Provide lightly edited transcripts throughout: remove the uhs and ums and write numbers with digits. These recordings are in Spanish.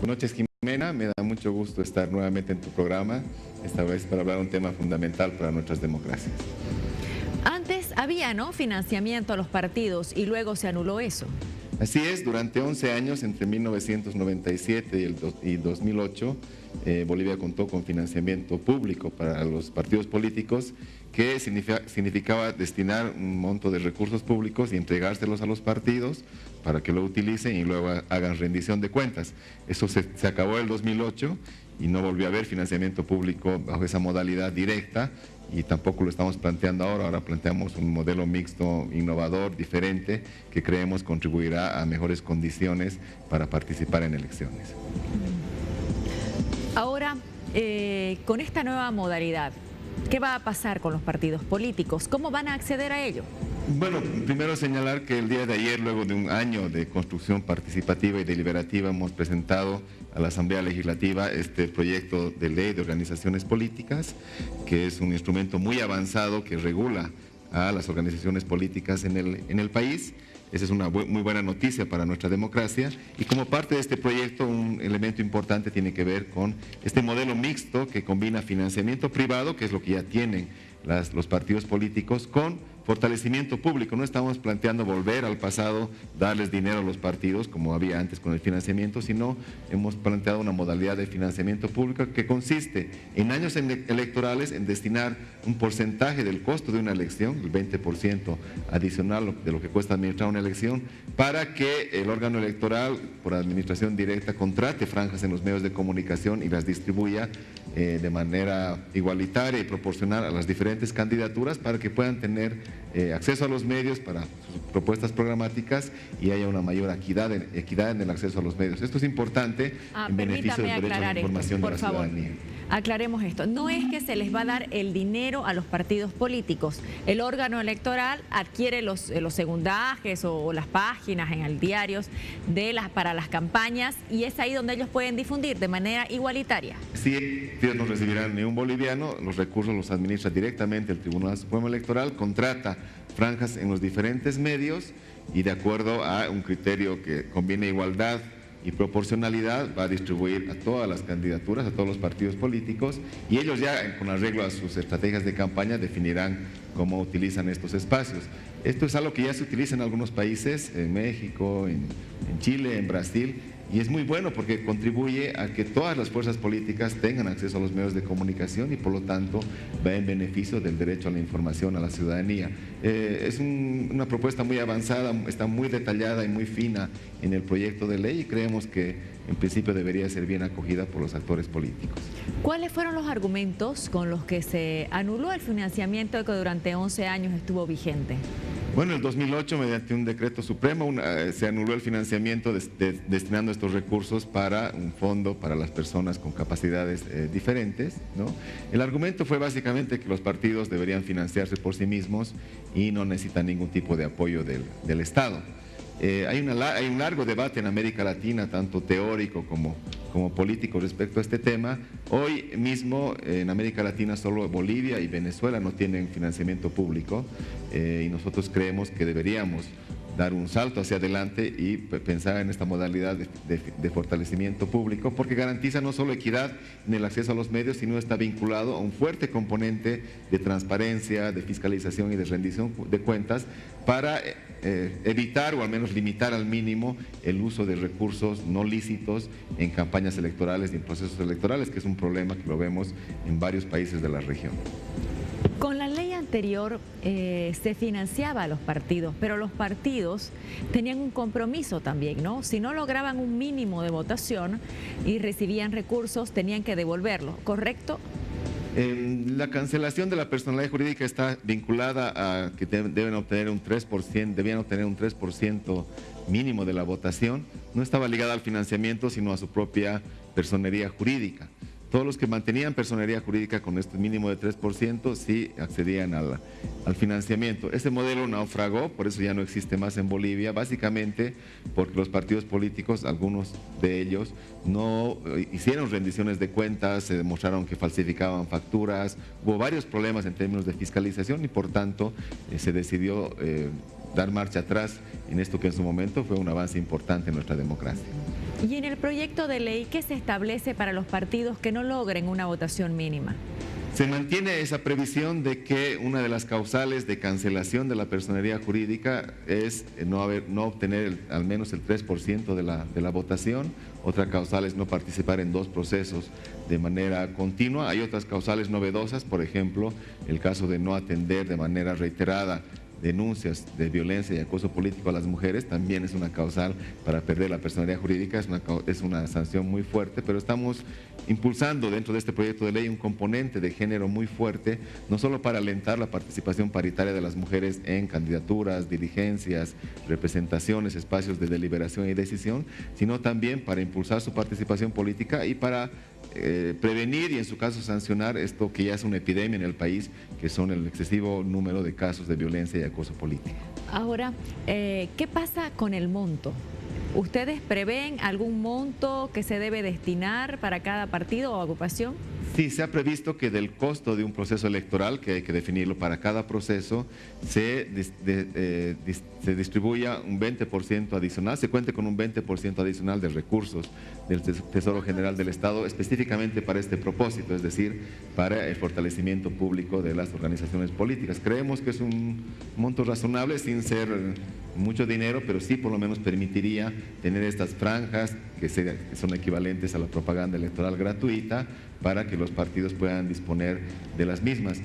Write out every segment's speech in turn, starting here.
Buenas noches, Jimena. Me da mucho gusto estar nuevamente en tu programa, esta vez para hablar de un tema fundamental para nuestras democracias. Antes había, ¿no?, financiamiento a los partidos y luego se anuló eso. Así es, durante 11 años, entre 1997 y 2008, Bolivia contó con financiamiento público para los partidos políticos, que significaba destinar un monto de recursos públicos y entregárselos a los partidos para que lo utilicen y luego hagan rendición de cuentas. Eso se acabó en el 2008 y no volvió a haber financiamiento público bajo esa modalidad directa, y tampoco lo estamos planteando ahora. Ahora planteamos un modelo mixto, innovador, diferente, que creemos contribuirá a mejores condiciones para participar en elecciones. Ahora, con esta nueva modalidad, ¿qué va a pasar con los partidos políticos? ¿Cómo van a acceder a ello? Bueno, primero señalar que el día de ayer, luego de un año de construcción participativa y deliberativa, hemos presentado a la Asamblea Legislativa este proyecto de ley de organizaciones políticas, que es un instrumento muy avanzado que regula a las organizaciones políticas en el país. Esa es una muy buena noticia para nuestra democracia, y como parte de este proyecto un elemento importante tiene que ver con este modelo mixto que combina financiamiento privado, que es lo que ya tienen los partidos políticos, con fortalecimiento público. No estamos planteando volver al pasado, darles dinero a los partidos como había antes con el financiamiento, sino hemos planteado una modalidad de financiamiento público que consiste en años electorales en destinar un porcentaje del costo de una elección, el 20% adicional de lo que cuesta administrar una elección, para que el órgano electoral, por administración directa, contrate franjas en los medios de comunicación y las distribuya de manera igualitaria y proporcional a las diferentes candidaturas, para que puedan tener acceso a los medios para sus propuestas programáticas y haya una mayor equidad en el acceso a los medios. Esto es importante en beneficio del derecho a la información de la ciudadanía. Aclaremos esto. No es que se les va a dar el dinero a los partidos políticos. El órgano electoral adquiere los segundajes o las páginas en el diarios para las campañas, y es ahí donde ellos pueden difundir de manera igualitaria. Sí, ellos no recibirán ni un boliviano, los recursos los administra directamente el Tribunal Supremo Electoral, contrata franjas en los diferentes medios y de acuerdo a un criterio que combine igualdad y proporcionalidad va a distribuir a todas las candidaturas, a todos los partidos políticos, y ellos ya con arreglo a sus estrategias de campaña definirán cómo utilizan estos espacios. Esto es algo que ya se utiliza en algunos países, en México, en Chile, en Brasil, y es muy bueno porque contribuye a que todas las fuerzas políticas tengan acceso a los medios de comunicación y por lo tanto va en beneficio del derecho a la información a la ciudadanía. Es una propuesta muy avanzada, está muy detallada y muy fina en el proyecto de ley, y creemos que en principio debería ser bien acogida por los actores políticos. ¿Cuáles fueron los argumentos con los que se anuló el financiamiento que durante 11 años estuvo vigente? Bueno, en el 2008, mediante un decreto supremo, se anuló el financiamiento destinando estos recursos para un fondo para las personas con capacidades diferentes, ¿no? El argumento fue básicamente que los partidos deberían financiarse por sí mismos y no necesitan ningún tipo de apoyo del Estado. Hay un largo debate en América Latina, tanto teórico como político, respecto a este tema. Hoy mismo en América Latina solo Bolivia y Venezuela no tienen financiamiento público, y nosotros creemos que deberíamos dar un salto hacia adelante y pensar en esta modalidad de fortalecimiento público, porque garantiza no solo equidad en el acceso a los medios, sino está vinculado a un fuerte componente de transparencia, de fiscalización y de rendición de cuentas para evitar o al menos limitar al mínimo el uso de recursos no lícitos en campañas electorales y en procesos electorales, que es un problema que lo vemos en varios países de la región. Con la ley anterior se financiaba a los partidos, pero los partidos tenían un compromiso también, ¿no? Si no lograban un mínimo de votación y recibían recursos, tenían que devolverlo, ¿correcto? La cancelación de la personalidad jurídica está vinculada a que debían obtener un 3% mínimo de la votación. No estaba ligada al financiamiento, sino a su propia personería jurídica. Todos los que mantenían personería jurídica con este mínimo de 3% sí accedían al financiamiento. Este modelo naufragó, por eso ya no existe más en Bolivia, básicamente porque los partidos políticos, algunos de ellos, no hicieron rendiciones de cuentas, se demostraron que falsificaban facturas, hubo varios problemas en términos de fiscalización y por tanto se decidió dar marcha atrás en esto que en su momento fue un avance importante en nuestra democracia. Y en el proyecto de ley, ¿qué se establece para los partidos que no logren una votación mínima? Se mantiene esa previsión de que una de las causales de cancelación de la personería jurídica es no obtener al menos el 3% de la votación. Otra causal es no participar en 2 procesos de manera continua. Hay otras causales novedosas, por ejemplo, el caso de no atender de manera reiterada denuncias de violencia y acoso político a las mujeres, también es una causal para perder la personalidad jurídica, es una sanción muy fuerte, pero estamos impulsando dentro de este proyecto de ley un componente de género muy fuerte, no solo para alentar la participación paritaria de las mujeres en candidaturas, dirigencias, representaciones, espacios de deliberación y decisión, sino también para impulsar su participación política y para prevenir y en su caso sancionar esto que ya es una epidemia en el país, que son el excesivo número de casos de violencia y acoso político. Ahora, ¿qué pasa con el monto? ¿Ustedes prevén algún monto que se debe destinar para cada partido o agrupación? Sí, se ha previsto que del costo de un proceso electoral, que hay que definirlo para cada proceso, se distribuya un 20% adicional, se cuente con un 20% adicional de recursos del Tesoro General del Estado, específicamente para este propósito, es decir, para el fortalecimiento público de las organizaciones políticas. Creemos que es un monto razonable, sin ser mucho dinero, pero sí por lo menos permitiría tener estas franjas que son equivalentes a la propaganda electoral gratuita, para que los partidos puedan disponer de las mismas.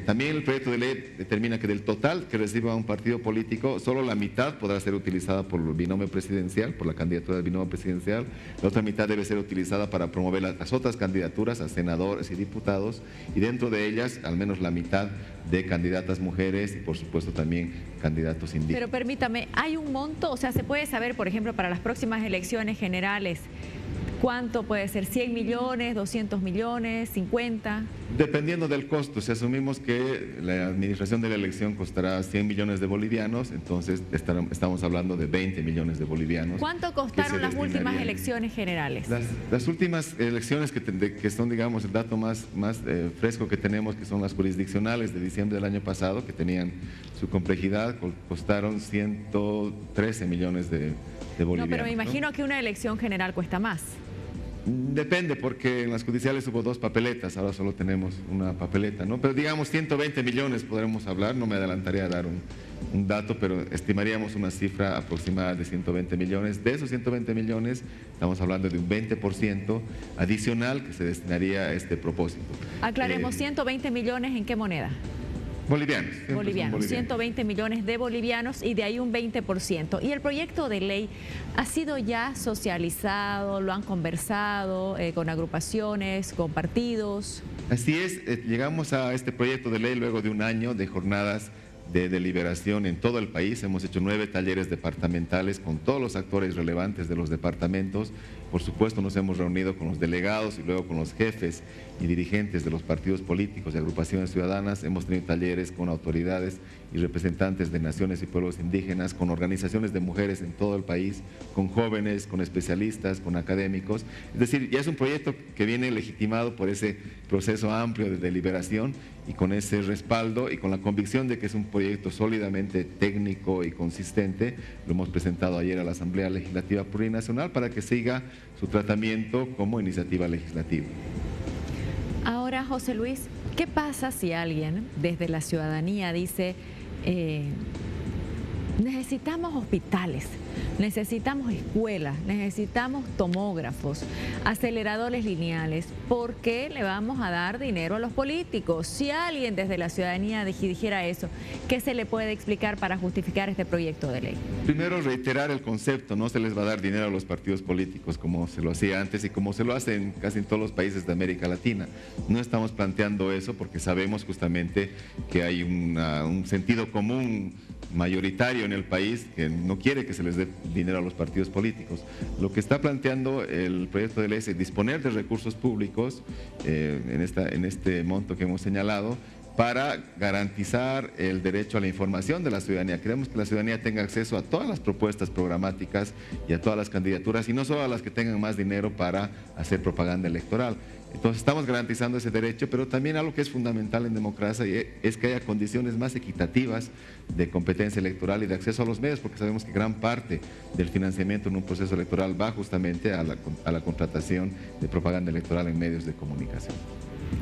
También el proyecto de ley determina que del total que reciba un partido político, solo la mitad podrá ser utilizada por el binomio presidencial, por la candidatura del binomio presidencial, la otra mitad debe ser utilizada para promover las otras candidaturas a senadores y diputados, y dentro de ellas al menos la mitad de candidatas mujeres y por supuesto también candidatos indígenas. Pero permítame, ¿hay un monto? O sea, ¿se puede saber, por ejemplo, para las próximas elecciones generales, cuánto puede ser? ¿100 millones, 200 millones, 50? Dependiendo del costo, si asumimos que la administración de la elección costará 100 millones de bolivianos, entonces estamos hablando de 20 millones de bolivianos. ¿Cuánto costaron las últimas elecciones generales? Las últimas elecciones que son, digamos, el dato más fresco que tenemos, que son las jurisdiccionales de diciembre del año pasado, que tenían su complejidad, costaron 113 millones de bolivianos. No, pero me imagino que una elección general cuesta más. Depende, porque en las judiciales hubo 2 papeletas, ahora solo tenemos una papeleta, ¿no? Pero digamos 120 millones podremos hablar, no me adelantaría a dar un dato, pero estimaríamos una cifra aproximada de 120 millones. De esos 120 millones estamos hablando de un 20% adicional que se destinaría a este propósito. Aclaremos, 120 millones ¿en qué moneda? Bolivianos. 120 millones de bolivianos y de ahí un 20%. ¿Y el proyecto de ley ha sido ya socializado, lo han conversado con agrupaciones, con partidos? Así es, llegamos a este proyecto de ley luego de un año de jornadas de deliberación en todo el país. Hemos hecho 9 talleres departamentales con todos los actores relevantes de los departamentos. Por supuesto, nos hemos reunido con los delegados y luego con los jefes y dirigentes de los partidos políticos y agrupaciones ciudadanas. Hemos tenido talleres con autoridades y representantes de naciones y pueblos indígenas, con organizaciones de mujeres en todo el país, con jóvenes, con especialistas, con académicos. Es decir, ya es un proyecto que viene legitimado por ese proceso amplio de deliberación y con ese respaldo y con la convicción de que es un proyecto sólidamente técnico y consistente. Lo hemos presentado ayer a la Asamblea Legislativa Plurinacional para que siga su tratamiento como iniciativa legislativa. Ahora, José Luis, ¿qué pasa si alguien desde la ciudadanía dice necesitamos hospitales, necesitamos escuelas, necesitamos tomógrafos, aceleradores lineales? ¿Por qué le vamos a dar dinero a los políticos? Si alguien desde la ciudadanía dijera eso, ¿qué se le puede explicar para justificar este proyecto de ley? Primero, reiterar el concepto: no se les va a dar dinero a los partidos políticos como se lo hacía antes y como se lo hace casi en todos los países de América Latina. No estamos planteando eso porque sabemos justamente que hay un sentido común mayoritario en el país que no quiere que se les dé dinero a los partidos políticos. Lo que está planteando el proyecto de ley es disponer de recursos públicos en este monto que hemos señalado, para garantizar el derecho a la información de la ciudadanía. Queremos que la ciudadanía tenga acceso a todas las propuestas programáticas y a todas las candidaturas, y no solo a las que tengan más dinero para hacer propaganda electoral. Entonces estamos garantizando ese derecho, pero también algo que es fundamental en democracia es que haya condiciones más equitativas de competencia electoral y de acceso a los medios, porque sabemos que gran parte del financiamiento en un proceso electoral va justamente a la contratación de propaganda electoral en medios de comunicación.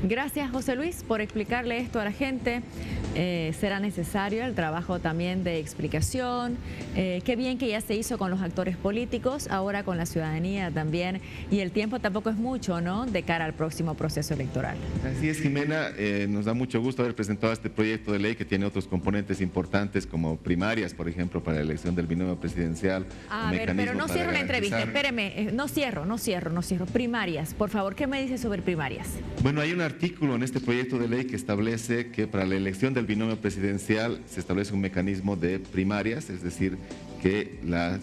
Gracias, José Luis, por explicarle esto a la gente. Será necesario el trabajo también de explicación. Qué bien que ya se hizo con los actores políticos, ahora con la ciudadanía también. Y el tiempo tampoco es mucho, ¿no?, de cara al próximo proceso electoral. Así es, Jimena. Nos da mucho gusto haber presentado este proyecto de ley que tiene otros componentes importantes como primarias, por ejemplo, para la elección del binomio presidencial. A ver, pero no cierro la entrevista. Espéreme, no cierro. Primarias, por favor, ¿qué me dice sobre primarias? Bueno, hay un artículo en este proyecto de ley que establece que para la elección del binomio presidencial se establece un mecanismo de primarias, es decir, que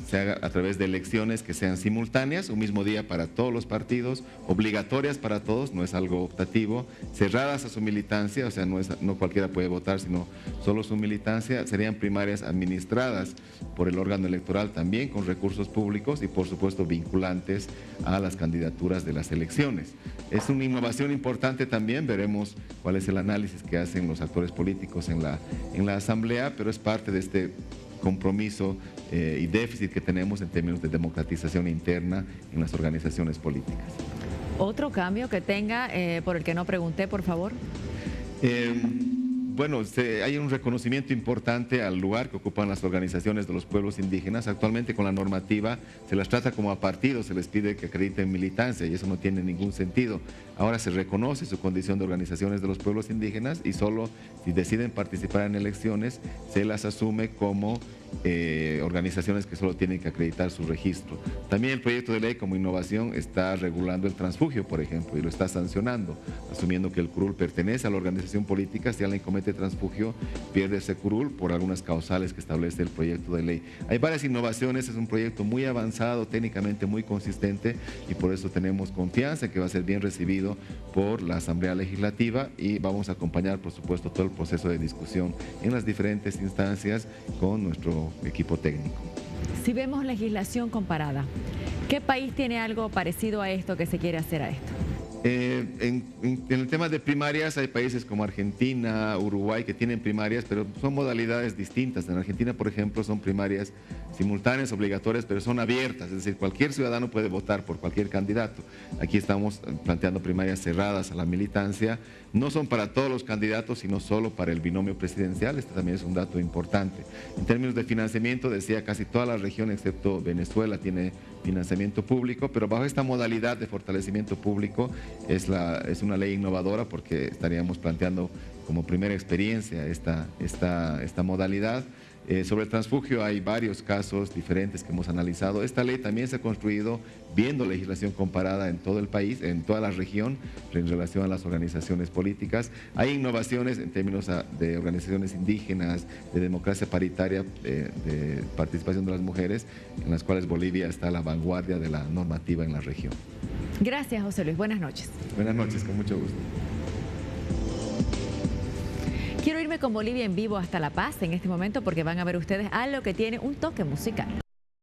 se haga a través de elecciones que sean simultáneas, un mismo día para todos los partidos, obligatorias para todos, no es algo optativo, cerradas a su militancia, o sea, no cualquiera puede votar, sino solo su militancia. Serían primarias administradas por el órgano electoral también con recursos públicos y, por supuesto, vinculantes a las candidaturas de las elecciones. Es una innovación importante también, veremos cuál es el análisis que hacen los actores políticos en la Asamblea, pero es parte de este compromiso y déficit que tenemos en términos de democratización interna en las organizaciones políticas. ¿Otro cambio que tenga por el que no pregunté, por favor? Bueno, hay un reconocimiento importante al lugar que ocupan las organizaciones de los pueblos indígenas. Actualmente con la normativa se las trata como a partidos, se les pide que acrediten militancia y eso no tiene ningún sentido. Ahora se reconoce su condición de organizaciones de los pueblos indígenas y solo si deciden participar en elecciones se las asume como organizaciones que solo tienen que acreditar su registro. También el proyecto de ley como innovación está regulando el transfugio, por ejemplo, y lo está sancionando, asumiendo que el curul pertenece a la organización política. Si alguien comete transfugio, pierde ese curul por algunas causales que establece el proyecto de ley. Hay varias innovaciones, es un proyecto muy avanzado, técnicamente muy consistente, y por eso tenemos confianza en que va a ser bien recibido por la Asamblea Legislativa, y vamos a acompañar, por supuesto, todo el proceso de discusión en las diferentes instancias con nuestro equipo técnico. Si vemos legislación comparada, ¿qué país tiene algo parecido a esto que se quiere hacer a esto? En el tema de primarias hay países como Argentina, Uruguay que tienen primarias, pero son modalidades distintas. En Argentina, por ejemplo, son primarias simultáneas, obligatorias, pero son abiertas, es decir, cualquier ciudadano puede votar por cualquier candidato. Aquí estamos planteando primarias cerradas a la militancia. No son para todos los candidatos, sino solo para el binomio presidencial. Este también es un dato importante. En términos de financiamiento, decía, casi toda la región, excepto Venezuela, tiene financiamiento público, pero bajo esta modalidad de fortalecimiento público es una ley innovadora, porque estaríamos planteando como primera experiencia esta modalidad. Sobre el transfugio hay varios casos diferentes que hemos analizado. Esta ley también se ha construido viendo legislación comparada en todo el país, en toda la región, en relación a las organizaciones políticas. Hay innovaciones en términos de organizaciones indígenas, de democracia paritaria, de participación de las mujeres, en las cuales Bolivia está a la vanguardia de la normativa en la región. Gracias, José Luis. Buenas noches. Buenas noches, con mucho gusto. Quiero irme con Bolivia en vivo hasta La Paz en este momento, porque van a ver ustedes algo que tiene un toque musical.